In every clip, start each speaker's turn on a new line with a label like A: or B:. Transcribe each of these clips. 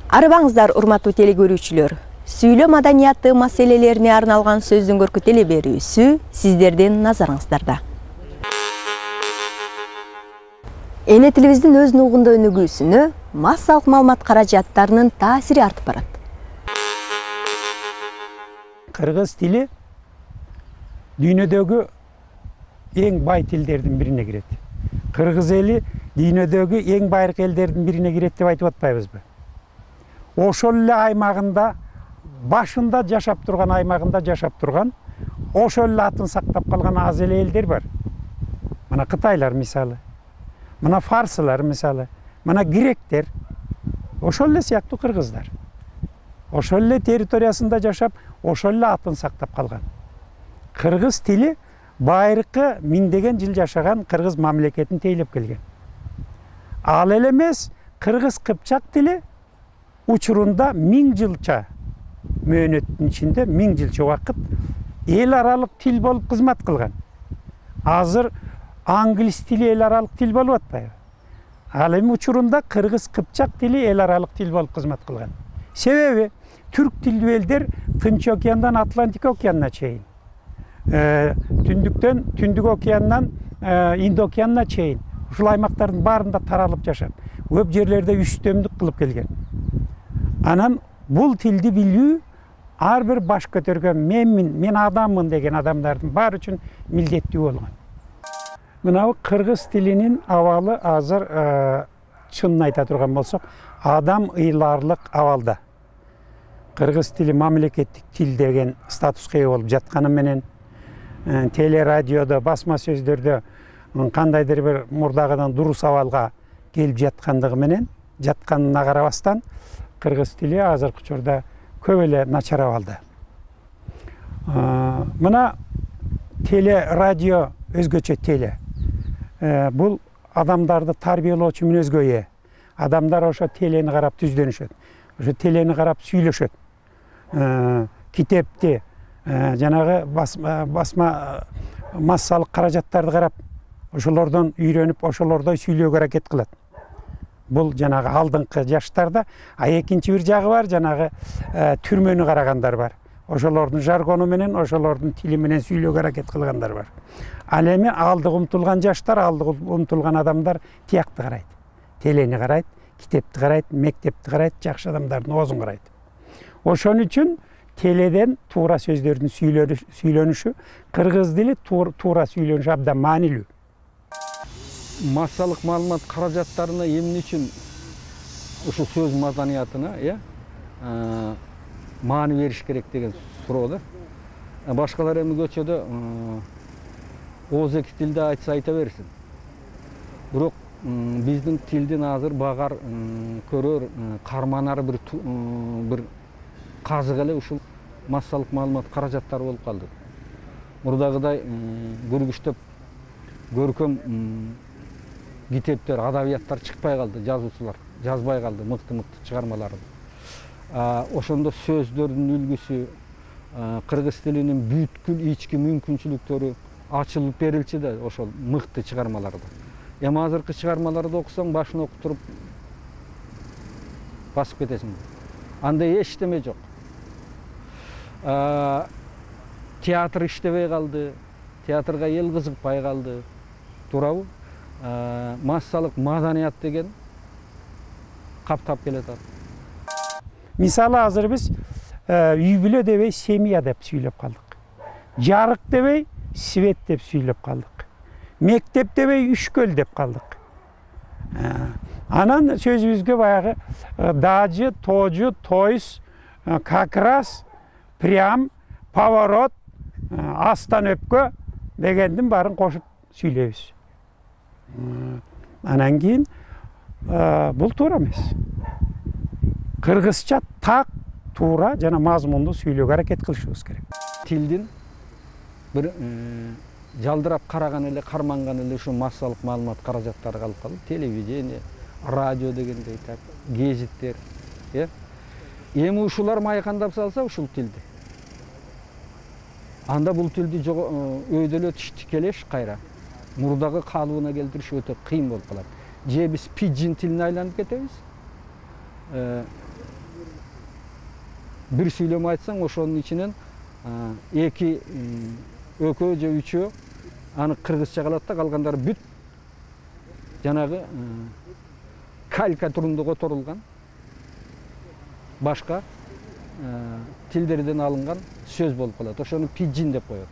A: Арыбаңыздар, урматтуу телекөрүүчүлөр. Сүйлөө маданияты маселелерине арналган сөздүн көркү теле берүүсү сиздердин назарыңыздарда. Эне тилибиздин өз нугунда өнүгүүсүнө массалык маалымат каражаттарынын таасири артып барат.
B: Кыргыз тили дүйнөдөгү эң бай тилдердин бирине кирет. Кыргыз эли дүйнөдөгү эң байыркы элдердин бирине кирет деп айтып атпайбызбы? Ошол эле аймагында, башында жашап турган аймагында жашап турган, ошол эле атын сактап калган аз эле элдер бар. Мына Кытайлар мисалы, мына фарсылар мисалы, мына гректер, ошол эле сыяктуу кыргыздар. Ошол эле территориясында жашап, ошол эле атын сактап калган. Кыргыз тили байыркы миңдеген жыл жашаган кыргыз мамлекетин тейлеп келген. Ал эле эмес, кыргыз кыпчак тили учурунда 1000 жылча мөөнөттүн ичинде 1000 жылча убакыт эл аралык тил болуп кызмат кылган. Азыр англис тили эл аралык тил болуп атпайбы? Ал эми учурунда кыргыз кыпчак тили эл аралык тил болуп кызмат кылган. Себеби түрк тилдүү элдер Тынч океандан Атлантика океанына чейин, түндүктөн Түндүк океанынан Инд океанына чейин ушул аймактардын баарында таралып жашап, көп жерлерде үстөмдүк кылып келген. Анан бул тилди билүү ар бир баш көтөргөн мен адаммын деген адамдардын баары үчүн милдеттүү болгон. Мынабы кыргыз тилинин абалы азыр чынын айта турган болсок, адам ыйларлык абалда. Кыргыз тили мамлекеттик тил деген статуска ээ болуп жатканы менен телерадиодо, басма сөздөрдө кандайдыр бир мурдагыдан дурус абалга келип жаткандыгы менен, жатканына карабастан кыргыз тили азыркы учурда көп эле начар абалда. Мына телерадио өзгөчө теле. Бул адамдарды тарбиялоочу мүнөзгө ээ. Адамдар ошо телени карап түздөнүшөт. Ошо телени карап сүйлөшөт. Китепти, жанагы басма массалык каражаттарды карап, ошолордон үйрөнүп, ошолордой сүйлөөгө аракет кылат. Бул жанагы алдыңкы жаштарда, экинчи бир жагы бар, жанагы түрмөнү карагандар бар. Ошолордун жаргону менен, ошолордун тили менен сүйлөөгө аракет кылгандар бар. Ал эми алдыга умтулган жаштар, алдыга умтулган адамдар тиякты карайт. Телени карайт, китепти карайт, мектепти карайт, жакшы адамдардын оозун карайт. Ошон үчүн теледен туура сөздөрдүн сүйлөнүшү, кыргыз тили туура сүйлөнүшү абдан маанилүү.
C: Массалык маалымат каражаттарына эмне үчүн ушул сөз маданиятына маани бериш керек деген суроо да. Башкалар эми көчөдө ооз эки тилде айтса айта берсин. Бирок биздин тилдин азыр багар көрөр, карманар бир казык эле ушул массалык маалымат каражаттары болуп калды. Мурдагыдай көргүчтөп көркөм китептер, адабияттар чыкпай калды, жазуучулар жазбай калды мыкты-мыкты чыгармаларын. Ошондо сөздөрдүн үлгүсү, кыргыз тилинин бүткүл ички мүмкүнчүлүктөрү ачылып берилчи да ошол мыкты чыгармаларда. Эми азыркы чыгармаларды окусаң, башын окуп туруп басып кетесиң. Андай эчтеме жок. Театр иштебей калды, театрга эл кызыкпай калды. Туурабы? Массалык маданият деген каптап келатат.
B: Мисалы азыр биз үй бүлө дебей семья деп сүйлөп калдык. Жарык дебей свет деп сүйлөп калдык. Мектеп дебей үшкөл деп калдык. Анан сөзүбүзгө баягы дажы, тожу, тойс, как раз, прям, поворот, астан өпкө дегендин баарын кошуп сүйлөйбүз. Анан кийин бул туура эмес. Кыргызча так, туура жана мазмундуу сүйлөөгө аракет кылышыбыз керек.
C: Тилдин бир жалдырап караган эле, карманган эле ушу массалык маалымат каражаттары калып калды. Телевидение, радио дегендей так, гезиттер, эми ушулар майкандап салса ушул тилди. Анда бул тилди өйдөлө тикелеш кайра мурдагы калыбына келтириш өтө кыйын болуп калат. Же биз пиджин тилине айланып кетебиз, bir сүйлөм айтсаң, ошонун ичинен эки экөө же үчөө аны кыргызча калат да, калгандары бүт жанагы калька түрүндө которулган башка тилдерден алынган сөз болуп калат. Ошону пиджин деп коет.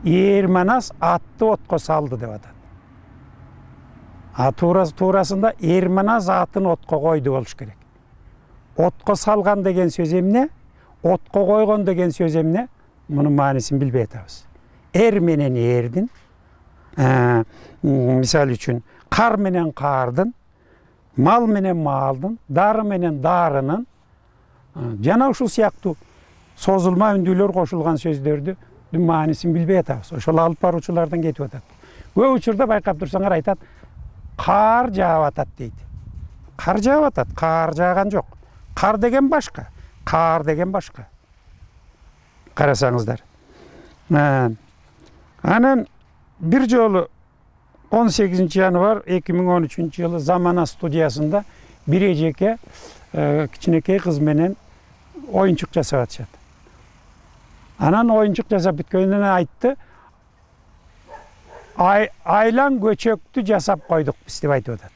B: Эрманас атты отко салды деп атат. Туурасында Эрманас атын отко койду болуш керек. Отко салган деген сөз эмне? Отко койгон деген сөз эмне? Мунун маанисин билбей атабыз. Эр менен эрдин, мисалы үчүн кар менен кардын, мал менен малдын, дары менен дарынын, жана ушул сыяктуу созулма үндүүлөр кошулган сөздөрдү маанисин билбей атабыз. Ошол алып баруучулардан кетип атат. Көп учурда байкап турсаңар айтат, кар жаап атат дейт. Кар жаап атат, кар жааган жок. Кар деген башка, кар деген башка. Карасаңыздар. Анан бир жолу 18 январь 2013 жылы Замана студиясында бир эжеке кичинекей кыз менен оюнчук жасап атышат. Анан оюнчук жасап бүткөндөн айтты, айлан көчөктү жасап койдук биз деп айтып атат.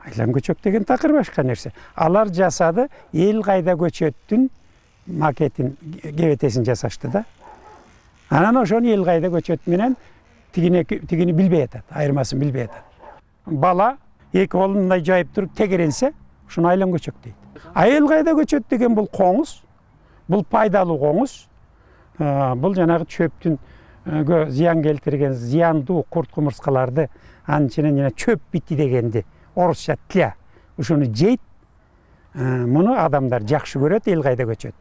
B: Айлан көчөк деген такыр башка нерсе. Алар жасады, эл кайда көчөттүн макетин, кебетесин жасашты да. Анан ошону эл кайда көчөт менен тигини билбей атат, айырмасын билбей атат. Бала эки колун мындай жайып туруп тегеренсе, ушуну айлан көчөк дейт. Эл кайда көчөт деген бул коңуз, бул пайдалуу коңуз. Бул жанагы чөптүн зыян келтирген зыяндуу курт кумурскаларды, анын ичинен жана чөп бити дегенди орусча тля, ушуну жейт. Муну адамдар жакшы көрөт, эл кайда көчөт.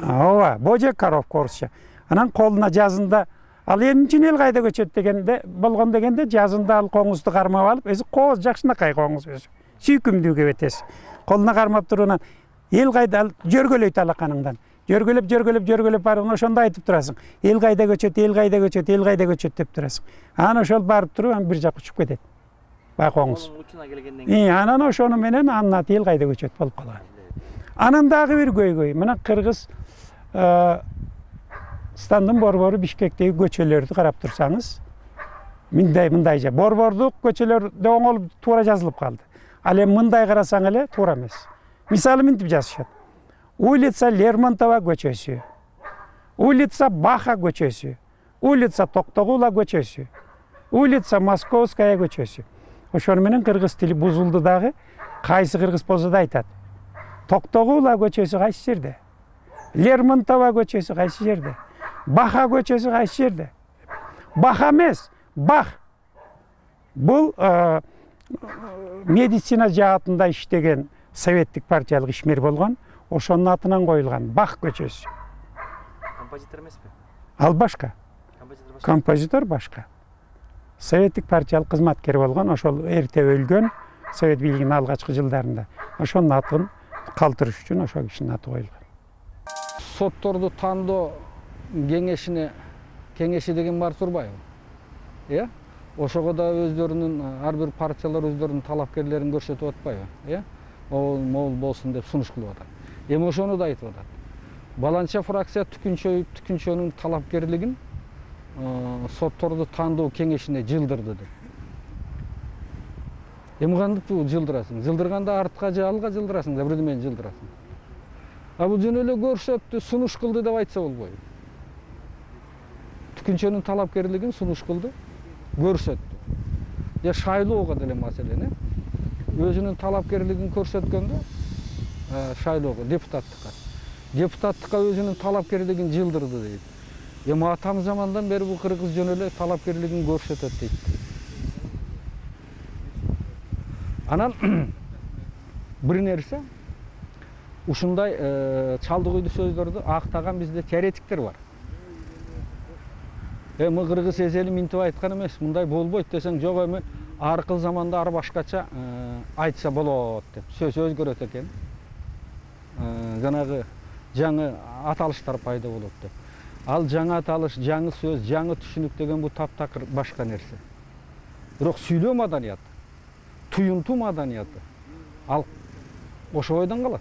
B: Ооба, божек коровка орусча. Анан колуна жазында ал эмне үчүн эл кайда көчөт дегенде болгон дегенде жазында ал коңузду кармап алып, өзү кооз жакшынакай коңуз өзү. Сүйкүмдүү кебетес. Колуна кармап туруунан эл кайда ал жөргөлөйт алаканыңдан. Жөргөлөп барып ошондо айтып турасың. Эл кайда көчөт, эл кайда көчөт, эл кайда көчөт деп турасың. Анан ошол барып туруп, анан бир жак учуп кетет. Бай коңуз. Анан ошону менен анын аты эл кайда көчөт болуп калган. Анан дагы бир көйгөй. Мына Кыргызстандын борбору Бишкектеги көчөлөрдү карап турсаңыз, мындай жа борбордук көчөлөрдө оңолуп туура жазылып калды. Ал эми мындай карасаң эле туура эмес. Мисалы мынтип жазышат. Улица Лермонтова көчөсү, улица Баха көчөсү, улица Токтогула көчөсү, улица Московская көчөсү. Ошону менен кыргыз тили бузулду дагы. Кайсы кыргыз болсо да айтат. Токтогула көчөсү кайсы жерде? Лермонтова көчөсү кайсы жерде? Баха көчөсү кайсы жерде? Баха эмес, Бах. Бул медицина жаатында иштеген советтик партиялык ишмер болгон, ошонун атынан коюлган Бах көчөсү.
D: Композитор эмеспи?
B: Ал башка. Композитор башка. Советтик партиялык кызматкер болгон, ошол эрте өлгөн, совет бийлигинин алгачкы жылдарында. Ошонун атын калтырыш үчүн ошол кишинин аты коюлган.
C: Сотторду тандоо кеңеши деген бар турбайбы? Ошого да өздөрүнүн ар бир партиялар өздөрүнүн талапкерлерин көрсөтүп атпайбы? Могул болсун деп сунуш кылып атат. Эми ошону да айтып атат. Баланча фракция түкүнчөнүн талапкерлигин сотторду тандоо кеңешине жылдырды деп. Эми кантип жылдырасың? Жылдырганда артка же алга жылдырасың да бирдеме менен жылдырасың. Бул жөн эле көрсөттү, сунуш кылды деп айтса болбойбу. Түкүнчөнүн талапкерлигин сунуш кылды, көрсөттү. Я шайлоого деле маселени. Өзүнүн талапкерлигин көрсөткөндө шайлоого депутаттыкка өзүнүн талапкерлигин жылдырды дейт. Эми атам замандан бери бул кыргыз жөн эле талапкерлигин көрсөтөт дейт. Анан бир нерсе ушундай чалдык үйдү сөздөрдү актаган бизде теоретиктер бар. Эми кыргыз эзели минтип айткан эмес, мындай болбойт десең, жок эми аркыл заманда ар башкача айтса болот деп сөз өзгөрөт экен. Жанагы жаңы аталыштар пайда болот деп. Ал жаңы аталыш, жаңы сөз, жаңы түшүнүк деген бул таптакыр башка нерсе. Бирок сүйлөө маданияты, туюнтуу маданияты ал ошо бойдон калат.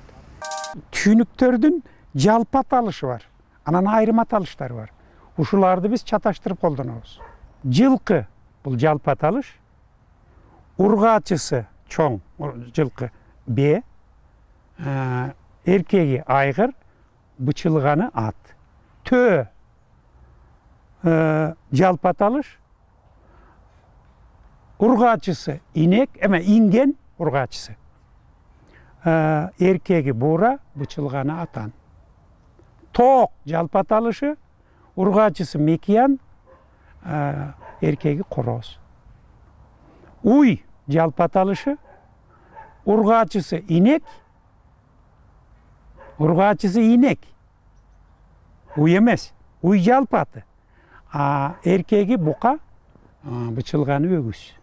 B: Tүйнүктөрдүн жалпы аталышы бар. Анан айрым аталыштары бар. Ушуларды биз чаташтырып колдонобуз. Жылкы бул жалпы аталыш. Ургаачысы чоң жылкы Б. Эркеги айгыр, бычылганы ат. Төө жалпы аталыш. Ургаачысы инек, инген ургаачысы. Эркеги буура, бычылганы атан. Тоок жалпы аталышы, ургаачысы мекиян, эркеги короз. Уй жалпы аталышы, ургаачысы инек, ургаачысы инек. Уй эмес, уй жалпы аты. Эркеги бука, бычылганы өгүз.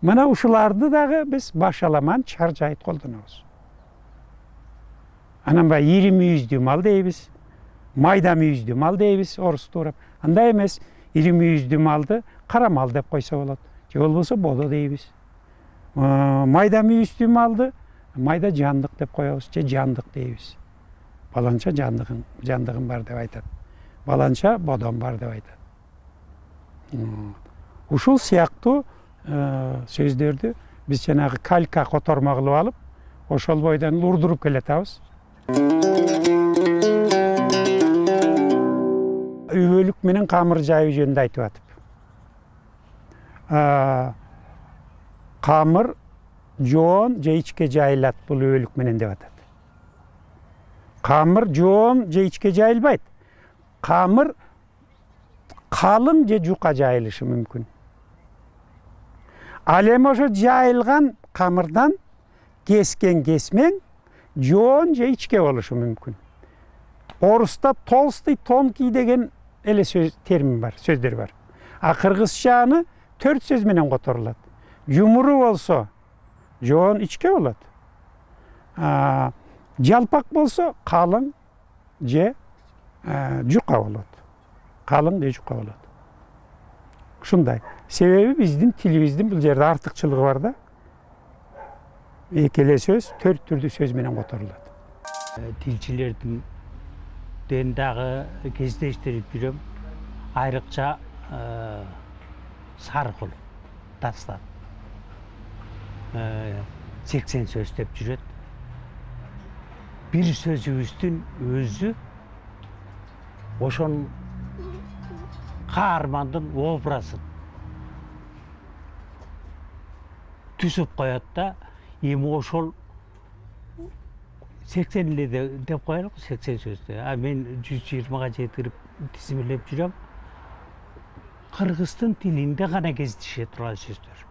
B: Мына ушуларды дагы биз башаламан чаржайт колдонобуз. Анан ири мүйүздүү мал дейбиз, майда мүйүздүү мал дейбиз, орус туурап. Андай эмес, ири мүйүздүү малды кара мал деп койсо болот. Же болбосо бодо дейбиз. Майда мүйүздүү малды майда жандык деп коебуз, же жандык дейбиз. Баланча жандыгым бар деп айтат. Баланча бодом бар деп айтат. Ушул сыяктуу сөздөрдү биз жанагы калька которма кылып алып, ошол бойдон урдуруп келатабыз. Үбөлүк менен камыр жайуу жөнүндө айтып атып. Камыр жоон же ичке жайылат бул үбөлүк менен деп атат. Камыр жоон же ичке жайылбайт. Камыр калың же жука жайылышы мүмкүн. Ал эми ошо жайылган камырдан кескен кесмең жоон же ичке болушу мүмкүн. Оруста толстый, тонкий деген эле термин бар, сөздөр бар. Кыргызчаны 4 сөз менен которулат. Жумуру болсо жоон ичке болот. Жалпак болсо калың же жука болот. Калың же жука болот. Ушундай. Себеби биздин тилибиздин бул жерде артыкчылыгы бар да. Эки эле сөз 4 түрдүү сөз менен которулат.
E: Тилчилердин дагы кездештирип жүрөм. Айрыкча Саркул Дастан 80 сөз деп жүрөт. Бир сөзүбүздүн өзү ошон каармандын образын түзүп коет да, эми ошол 80 эле деп коелук, 80 сөздү. Мен 120га жетирип тизмелеп жүрөм. Кыргыздын тилинде гана кездеше турган сөздөр.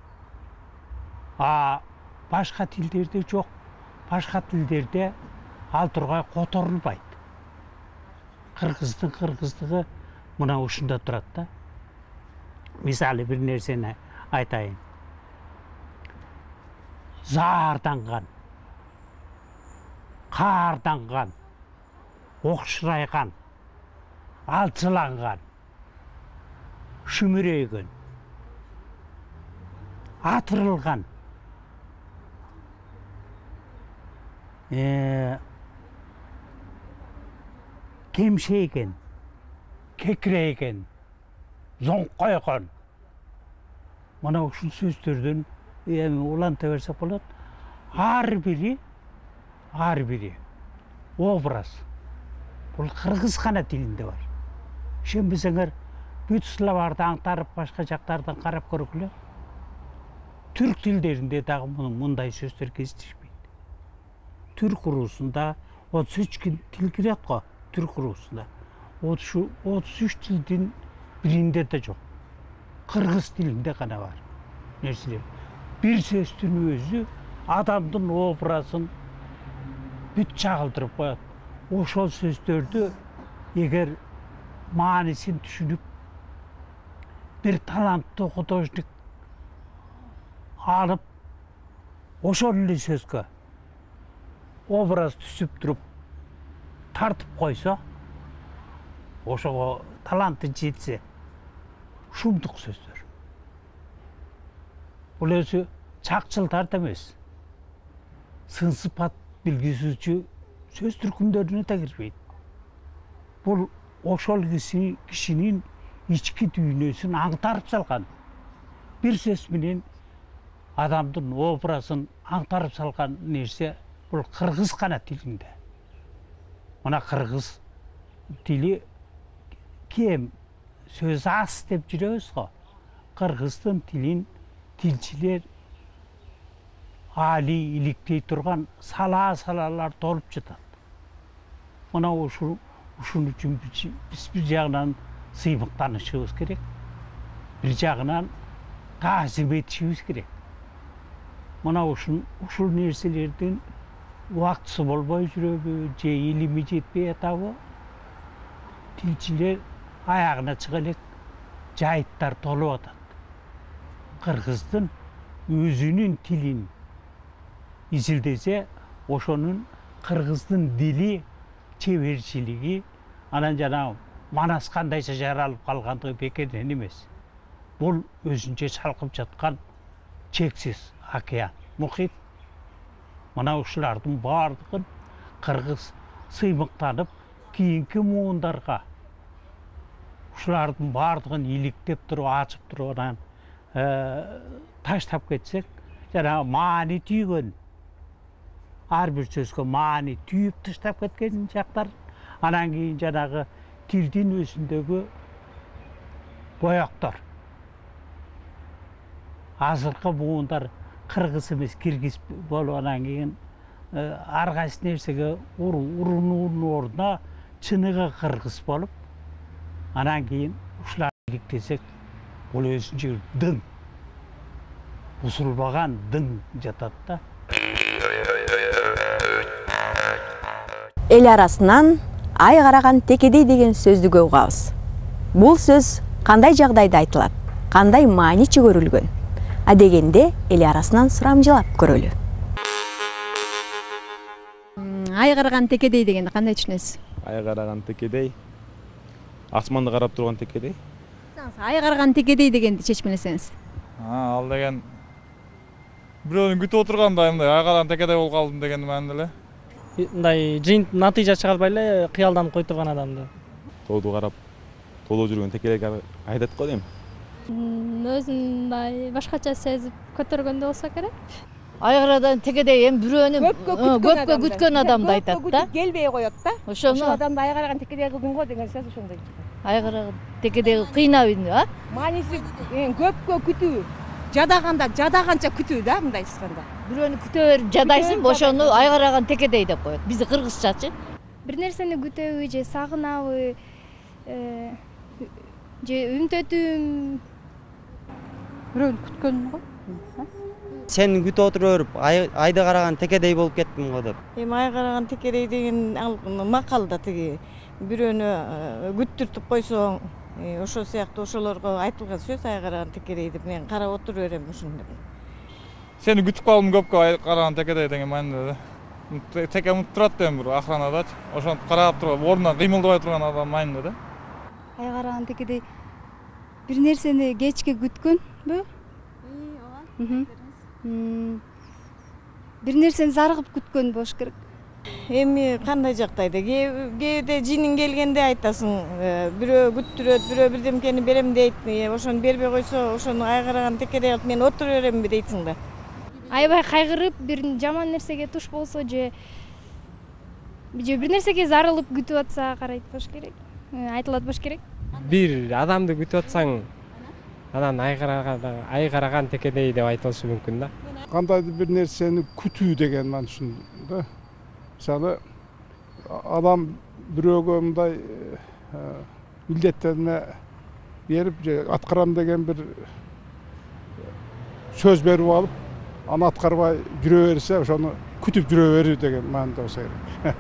E: Башка тилдерде жок. Башка тилдерде ал тургай которулбайт. Кыргыздын кыргыздыгы мына ушунда турат да. Мисалы бир нерсени айтайын. Заарданган, каарданган, окшурайган, алчыланган, шүмүрөйгөн, атырылган, кемшейген, кекирейген, зоңкойгон. Мына ушул сөздөрдүн уланта берсек болот. Ар бири образ. Бул кыргыз гана тилинде бар. Ишенбесеңер, бүт славарды аңтарып башка жактардан карап көргүлө. Түрк тилдеринде дагы мындай сөздөр кездешпейт. Түрк уруусунда 33 тил кирет го, түрк уруусунда. 33 тилдин биринде да жок. Кыргыз тилинде гана бар. Нерселер. Бир сөздүн өзү адамдын образын бүт чагылдырып коет. Ошол сөздөрдү эгер маанисин түшүнүп бир таланттуу художник алып ошол эле сөзгө образ түзүп туруп тартып койсо, ошого таланты жетсе, шумдук сөздөр. Бул өзү чакчыл тарт эмес. Сын сыпат билгизүүчү сөз түркүмдөрүнө да кирбейт. Бул ошол кишинин ички дүйнөсүн аңтарып салган. Бир сөз менен адамдын образын аңтарып салган нерсе бул кыргыз гана тилинде. Мына кыргыз тили кем сөз аз деп жүрөбүз го. Кыргыздын тилин тилчилер али иликтей турган салалар толуп жатат. Мына ушун үчүн биз бир жагынан сыймыктанышыбыз керек. Бир жагынан таазим этишибиз керек. Мына ушул нерселердин убактысы болбой жүрөбү, же илими жетпей атабы? Тилчилер аягына чыга элек жайыттар толуп атат. Кыргыздын өзүнүн тилин изилдесе, ошонун кыргыздын дили, чеберчилиги, анан жана Манас кандайча жаралып калгандыгы бекерден эмес. Бул өзүнчө чалкып жаткан чексиз океан, мухит. Мына ушулардын бардыгын кыргыз сыймыктанып, кийинки муундарга ушулардын бардыгын иликтеп туруп, ачып туруп, анан таштап кетсек, жана маани түйгөн, ар бир сөзгө маани түйүп таштап кеткен жактар, анан кийин жанагы тилдин өзүндөгү боектор, азыркы буундар кыргыз эмес киргиз болуп, анан кийин ар кайсы нерсеге урунуунун ордуна чыныгы кыргыз болуп, анан кийин ушуларды иликтесек, бул өзүнчө дың, бузулбаган дың жатат да.
A: Эл арасынан ай караган текедей деген сөздү көп угабыз. Бул сөз кандай жагдайда айтылат, кандай маани чөгөрүлгөн? Дегенде эл арасынан сурамжылап көрөлү. Ай караган текедей дегенди кандай түшүнөсүз?
D: Ай караган текедей, асманды карап турган текедей.
A: Ай караган текедей дегенди чечмелесеңиз.
F: Ал деген бирөөнү күтүп отургандай, мындай ай караган текедей болуп калдым деген маанилүү эле.
G: Мындай жыйынтык натыйжа чыгарбай эле кыялданып кой турган адамды.
D: Тоодо карап, тоодо жүргөн текедей айдат го дейм.
H: Өзүн мындай башкача сезип көтөргөндө болсо керек.
I: Ай караган текедей эми бирөөнү көпкө күткөн адамды айтат да.
J: Келбей коет да.
I: Ошону
J: адамды ай караган текедей кылдың го деген сөз ошондой.
I: Ай караган текедей кыйнабын, а?
J: Мааниси көпкө күтүү. Жадаганча күтүү да, мындай айтканда.
I: Бирөөнү күтө берип жадайсың, ошону ай караган текедей деп коет. Бизди кыргызчачы.
H: Бир нерсени күтөбү же сагынабы, же үмүттөтүм.
J: Бирөөнү күткөн го.
K: Сен күтүп отура берип, айды караган текедей болуп кеттим го деп.
J: Эми ай караган текедей деген макалда тиги бирөөнү күттүртүп койсоң, ошол сыяктуу ошолорго айтылган сөз ай караган текедей деп мен карап отура берем ушуну.
F: Сени күтүп калдым көпкө ай караган текедей деген маанилүү. Теке унутуп турат дейм бир охранадачы. Ошону карап туруп, ордунан кыймылдабай турган адам маанилүү да.
H: Ай караган текедей бир нерсени кечке күткөнбү? Бир нерсени зарыгып күткөн болуш керек.
J: Эми кандай жактайда кээде жинин келгенде айтасың, бирөө күттүрөт, бирөө бирдемкени берем дейт, ошону бербей койсо, ошону ай караган текедей кылып мен отура беремби дейтсиң да.
H: Аябай кайгырып, бир жаман нерсеге туш болсо же бир нерсеге зарылып күтүп атса карайт болуш керек. Айтылат болуш керек.
G: Бир адамды күтүп атсаң, анан ай караган текедей деп айтылышы мүмкүн да.
L: Кандайдыр бир нерсени күтүү деген мен түшүндүм. Мисалы адам бирөөгө мындай милдеттерине берип же аткарам деген бир сөз берип алып, аны аткарбай жүрө берсе, ошону күтүп жүрө берүү деген мааниде болсо керек.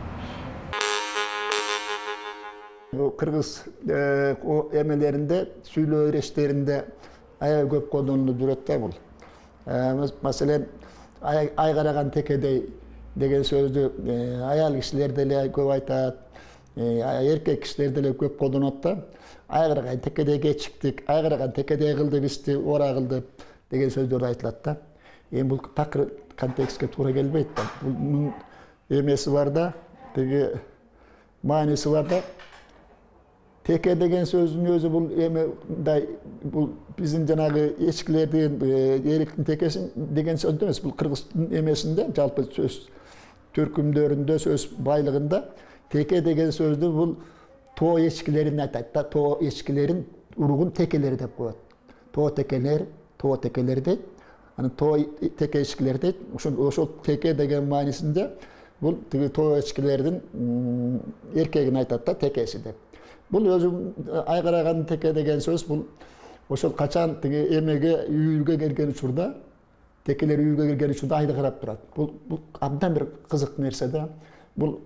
M: Bu Kırgız emelerinde, süylü öğreçlerinde ayağı köp kolunlu dürette bul. Mesela ay karagan tekedey degen sözdü ayal kişilerde de köp aytat, erkek kişilerde de köp kolunatta. Ay karagan tekedeyge çıktık, ay karagan tekedey kıldı bisti, ora kıldı degen sözdür aytlatta. Bu takır kontekstke to'g'ri kelmaydi. emesi var da, tegi manisi var da. Teke degen sözün özü bu bizim janağı eskilerden Erik'in tekesi degen söz demez. Bu Kırgız'ın emesinde жалпы söz türkümdöründe söz baylığında teke degen sözde bu to eskilerin aytат da to eskilerin urugun tekeleri dep koyat. To tekeleri de hani to teke eskileri de ошол teke degen manisinde bu to eskilerden erkegin aytат da tekesi dep. Бұл өзім айғараған теке деген сөз, бұл ошол качан эмеге үйүлгө келген учурда, текелер үйүлгө келген учурда айды карап турат. Бұл абдан бир кызык нерсе да. Бұл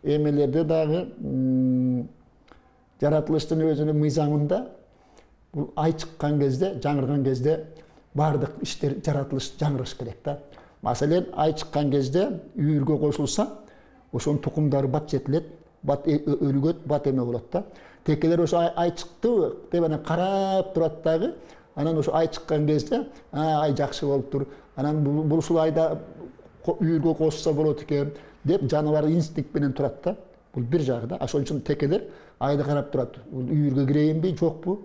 M: эмелерде дагы жаратылыштын өзүнүн мыйзамында бұл ай чыккан кезде, жаңырган кезде бардык иштер жаратылыш жаңырыш керек да. Маселен, ай чыккан кезде үйүлгө кошулса, ошонун тукумдары бат жетилет. Bat ölügöt, bat eme bolat da. Tekeler oşo ay çıktı dep ana karap turat dagı. Anan oşo ay çıkkan кезде, ay jakşı bolup tur. Anan bu ayda үйүргө кошса болот экен деп жаныбар инстинкт менен турат да. Бул бир жагы. Ошон үчүн текелер айды карап турат. Бул үйүргө кирейинби, жокпу?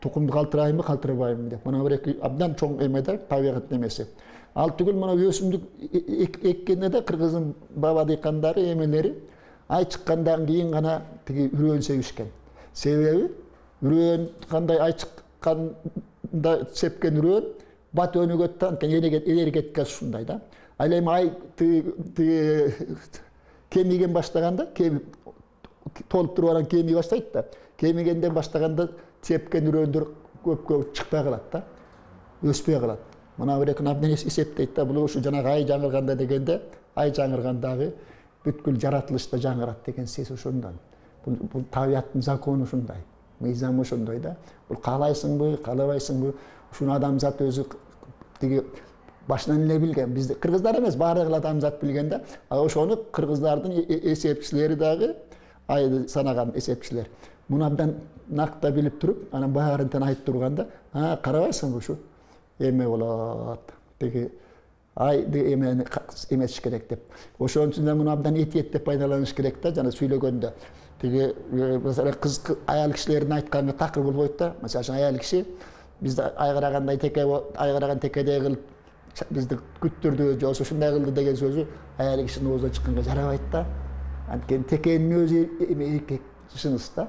M: Тукумду калтырайынбы, калтырбайынбы деп. Мына бир эки абдан чоң эмеде табигат немеси. Ал түгүл мына өсүмдүк эккенде да Кыргыздын баба дыйкандары эмелери ай чыккандан кийин гана тиги үрөөн себишкен. Себеби үрөөн кандай ай чыкканда сепкен үрөөн бат өнүгөттөн энергетика ушундай да. Ал эми ай тиги кемиген баштаганда, толуп туруп алган кеми баштайт да. Кемигенден баштаганда сепкен үрөөндөр көп чыкпай калат да. Өспөй калат. Мына бир абдан эсептейт да. Бул ушу жанагы ай жаңырганда дегенде, ай жаңыргандагы бүткүл жаратылышта жаңырат деген сөз ошондон. Бул табияттын закону ушундай, мыйзамы ошондой да. Бул каалайсыңбы, каалабайсыңбы, ушуну адамзат өзү тиги башынан эле билген. Бизде кыргыздар эмес, баардык адамзат билген да. Ошону кыргыздардын эсепчилери дагы айды санаган эсепчилер. Муну абдан накта билип туруп, анан баарынтан айтып турганда, карабайсыңбы ушу эме болот. Тиги айды эмес керек деп. Ошон үчүн муну абдан этиеттеп пайдаланыш керек да, жана сүйлөгөндө. Тиги mesela кыз аял кишилердин айтканга такыр болбойт да. Mesela аял киши бизде айгарагандай теке, айгараган текедей кылып бизди күттүрдү, же ушундай кылды деген сөзү аял кишинин оозунан чыкканга жарабайт да. Анткени текенин өзү эркек чыныс да.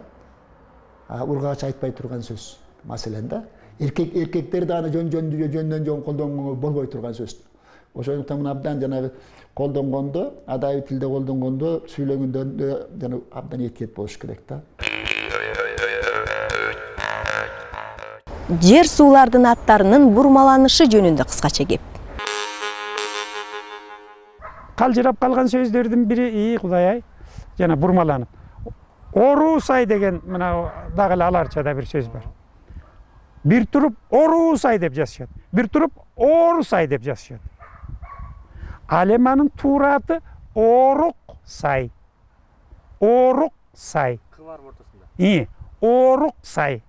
M: Ургач айтпай турган сөз. Маселен да. Эркектер да аны жөндөн жөн колдонгонго болбой турган сөз. Ошондуктан абдан жанагы колдонгондо, адайы тилде колдонгондо, сүйлөгөндө жана абдан этиет болуш керек да.
A: Жер суулардын аттарынын бурмаланышы жөнүндө кыскача кеп.
B: Калжырап калган сөздөрдүн бири Кудай-ай, жана бурмаланып. Орусай деген мына дагы эле аларчада бир сөз бар. Бир туруп Орусай деп жазышат. Бир туруп Орусай деп жазышат. Алеманын туура аты Орук-сай. Орук-сай.
G: Кы бар ортосунда.
B: Орук-сай.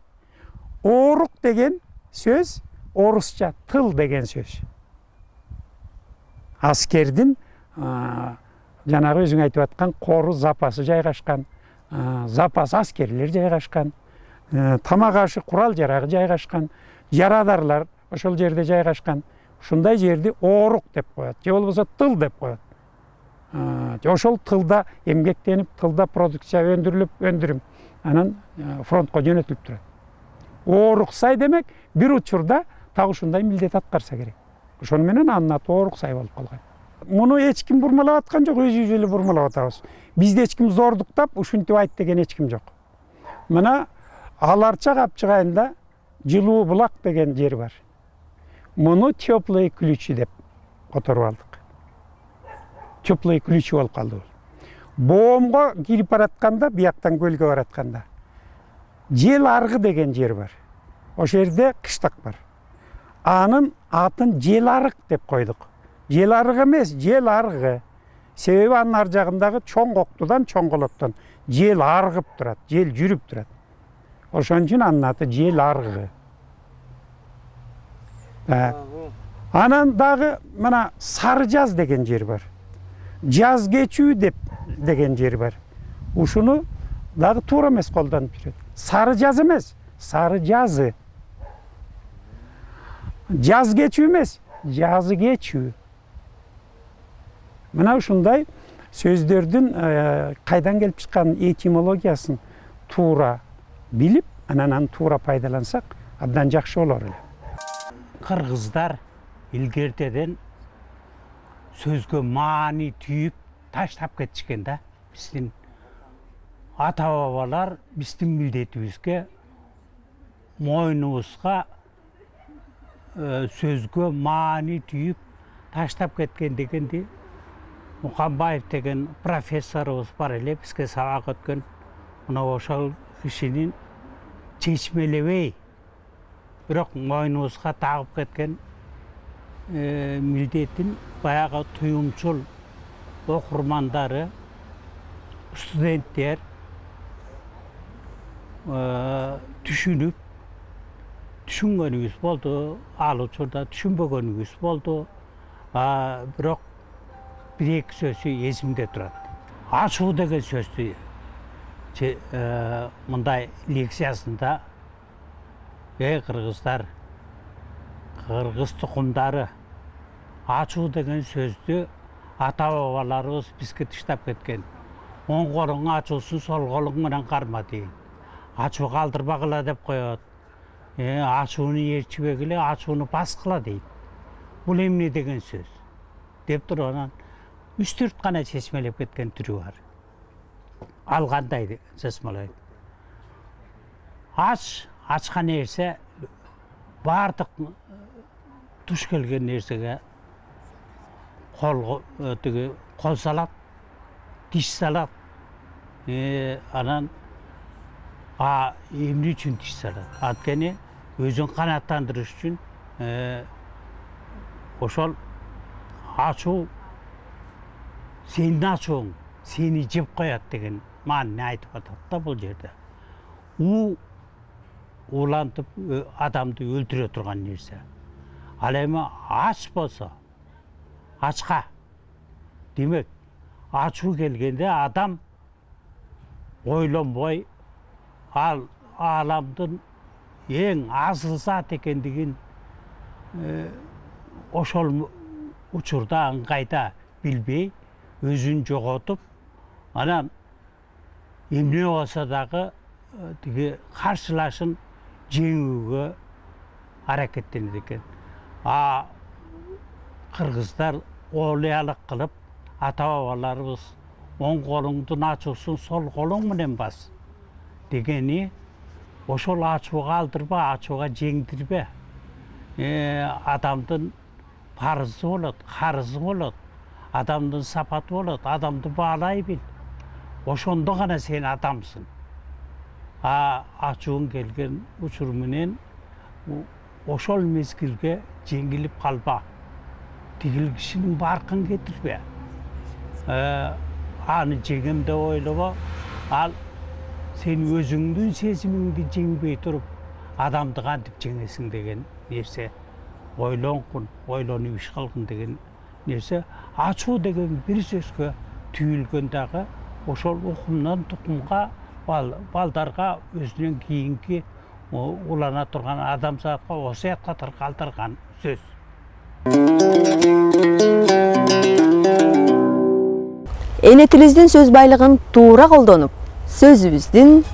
B: Орук деген сөз орусча тыл деген сөз. Аскердин жанагы өзүң айтып аткан кору запасы жайгашкан, запас аскерлер жайгашкан, тамак ашы курал жарагы жайгашкан, жарадарлар ошол жерде жайгашкан. Ушундай жерди орук деп коет, же болбосо тыл деп коет. Ошол тылда эмгектенип, тылда продукция өндүрүлүп, өндүрүм анан фронтко жөнөтүлүп турат. Орук-сай демек бир учурда так ушундай милдет аткарса керек. Ошону менен анын аты Орук-сай болуп калган. Муну эч ким бурмалап аткан жок, өзүбүз эле бурмалап атабыз. Бизде эч ким зордуктап, ушинтип айт деген эч ким жок. Мына Аларча капчыгайында Жылуу булак деген жер бар. Муну теплые ключи деп которуп алдык. Теплые ключи болуп калды бул. Боомго кирип баратканда, бияктан көлгө баратканда Жел аргы деген жер бар. Ошол жерде кыштак бар. Анын атын Жел арык деп койдук. Жел арыгы эмес, жел аргы. Себеби анын ар жагындагы чоң коктудан, чоң колоттон жел аргып турат, жел жүрүп турат. Ошон үчүн анын аты Жел аргы. Анан дагы мына Сары жаз деген жер бар. Жаз кечүү деген жери бар. Ушуну дагы туура эмес колдонуп жүрөт. Сары жаз эмес, сары жазы. Жаз кечүү эмес, жазы кечүү. Мына ушундай сөздөрдүн кайдан келип чыккан этимологиясын туура билип, анан туура пайдалансак, абдан жакшы болор эле.
E: Кыргыздар илгертеден сөзгө маани түйүп таштап кетишкен да. Биздин ата-бабалар биздин милдетибизге, мойнубузга сөзгө маани түйүп таштап кеткен дегенди Муканбаев деген профессорубуз бар эле, бизге сабак өткөн. Мына ошол кишинин чечмелебей, бирок мойнубузга тагып кеткен милдетин баягы туюмчул окурмандары, студенттер түшүнгөнүбүз болду, ал учурда түшүнбөгөнүбүз болду. Бирок бир-эки сөзү эсимде турат. Ачуу деген сөздү мындай лекциясында кыргыздар, кыргыз тукумдары, ачуу деген сөздү ата-бабаларыбыз бизге тыштап кеткен. Оң колуң ачуусун, сол колуң менен карма дейин. Ачуу калтырбагыла деп коет. Ачууну ээрчибегиле, ачууну баскыла дейт. Бул эмне деген сөз? Деп туруп анан 3-4 гана чечмелеп кеткен түрү бар. Ал кандай деген чечмелейт. Ачкан нерсе бардык туш келген нерсеге кол салат, тиш салат. Анан эмне үчүн тиш салат? Анткени өзүн канааттандырыш үчүн ошол ачуу сенин ачууң сени жеп коет деген маанини айтып атат да бул жерде. Улантып адамды өлтүрө турган нерсе. Ал эми ач болсо, ачка. Демек, ачуу келгенде адам ойлонбой ал ааламдын эң асыл зат экендигин ошол учурда ыңгайда билбей, өзүн жоготуп, анан эмне болсо дагы тиги каршылашын жеңүүгө аракеттенет экен. Кыргыздар олуялык кылып, ата-бабаларыбыз оң колуңдун ачуусун сол колуң менен бас дегени, ошол ачууга алдырба, ачууга жеңдирбе. Адамдын парызы болот, карызы болот, адамдын сапаты болот, адамды баалай бил. Ошондо гана сен адамсың. Ачууң келген учур менен ошол мезгилге жеңилип калба. Тигил кишинин баркын кетирбе. Аны жеңем деп ойлобо. Ал сен өзүңдүн сезимиңди жеңбей туруп, адамды кантип жеңесиң деген нерсе. Ойлонкун, ойлонуп иш кылгын деген нерсе. Ачуу деген бир сөзгө түйүлгөн дагы ошол укумдан тукумга, балдарга өзүнөн кийинки улана турган адамзатка осуят катары калтырган сөз.
A: Эне тилибиздин сөз байлыгын туура колдонуп, сөзүбүздүн